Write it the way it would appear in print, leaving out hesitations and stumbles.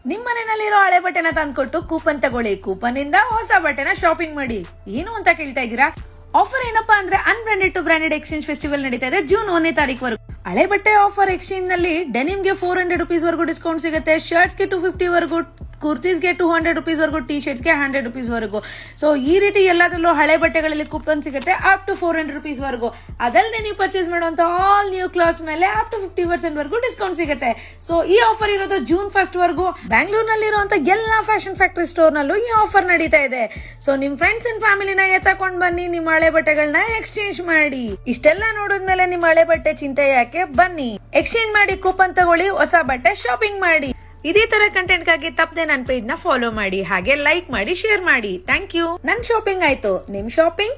ನಿಮ್ ಮನೆಯಲ್ಲಿರೋ ಹಳೆ ಬಟ್ಟೆನ ತಂದ್ಕೊಟ್ಟು ಕೂಪನ್ ತಗೊಳ್ಳಿ. ಕೂಪನ್ ಇಂದ ಹೊಸ ಬಟ್ಟೆನ ಶಾಪಿಂಗ್ ಮಾಡಿ. ಏನು ಅಂತ ಕೇಳ್ತಾ ಇದ್ದೀರಾ? ಆಫರ್ ಏನಪ್ಪಾ ಅಂದ್ರೆ unbranded to branded exchange festival ನಡೀತಾ ಇದೆ ಜೂನ್ 1ನೇ ತಾರೀಕು. ಹಳೆ ಬಟ್ಟೆ ಆಫರ್ ಎಕ್ಸ್ಚೇಂಜ್ ನಲ್ಲಿ ಡೆನಿಮ್ಗೆ 400 rupees ವರೆಗೂ ಡಿಸ್ಕೌಂಟ್ ಸಿಗುತ್ತೆ, ಶರ್ಟ್ಸ್ಗೆ 250 ವರೆಗೂ, ಕುರ್ತೀಸ್ಗೆ 200 rupees ವರೆಗೂ, ಟಿ ಶರ್ಟ್ಸ್ಗೆ 100 rupees ವರೆಗೂ. ಸೊ ಈ ರೀತಿ ಎಲ್ಲದರಲ್ಲೂ ಹಳೆ ಬಟ್ಟೆಗಳಲ್ಲಿ ಕೂಪನ್ ಸಿಗುತ್ತೆ ಅಪ್ ಟು 400 rupees ವರೆಗೂ. ಅದಲ್ಲದೆ ನೀವು ಪರ್ಚೇಸ್ ಮಾಡುವಂತ ಆಲ್ ನ್ಯೂ ಕ್ಲಾತ್ಸ್ ಮೇಲೆ ಅಪ್ ಟು 50% ವರೆಗೂ ಡಿಸ್ಕೌಂಟ್ ಸಿಗುತ್ತೆ. ಸೊ ಈ ಆಫರ್ ಇರೋದು ಜೂನ್ 1st ವರೆಗೂ. ಬ್ಯಾಂಗ್ಳೂರ್ನಲ್ಲಿರುವಂತ ಎಲ್ಲಾ ಫ್ಯಾಷನ್ ಫ್ಯಾಕ್ಟರಿ ಸ್ಟೋರ್ ನಲ್ಲೂ ಈ ಆಫರ್ ನಡೀತಾ ಇದೆ. ಸೊ ನಿಮ್ ಫ್ರೆಂಡ್ಸ್ ಅಂಡ್ ಫ್ಯಾಮಿಲಿನ ಎತ್ತಕೊಂಡ್ ಬನ್ನಿ, ನಿಮ್ಮ ಹಳೆ ಬಟ್ಟೆಗಳನ್ನ ಎಕ್ಸ್ಚೇಂಜ್ ಮಾಡಿ. ಇಷ್ಟೆಲ್ಲ ನೋಡಿದ್ಮೇಲೆ ನಿಮ್ಮ ಹಳೆ ಬಟ್ಟೆ ಚಿಂತೆ ಯಾಕೆ? ಬನ್ನಿ ಎಕ್ಸ್ಚೇಂಜ್ ಮಾಡಿ, ಕೂಪನ್ ತಗೊಳ್ಳಿ, ಹೊಸ ಬಟ್ಟೆ ಶಾಪಿಂಗ್ ಮಾಡಿ. ಇದೇ ತರ ಕಂಟೆಂಟ್ ಗಾಗಿ ತಪ್ಪದೆ ನನ್ನ ಪೇಜ್ ನ ಫಾಲೋ ಮಾಡಿ, ಹಾಗೆ ಲೈಕ್ ಮಾಡಿ, ಶೇರ್ ಮಾಡಿ. Thank you. ನನ್ ಶಾಪಿಂಗ್ ಆಯ್ತು, ನಿಮ್ ಶಾಪಿಂಗ್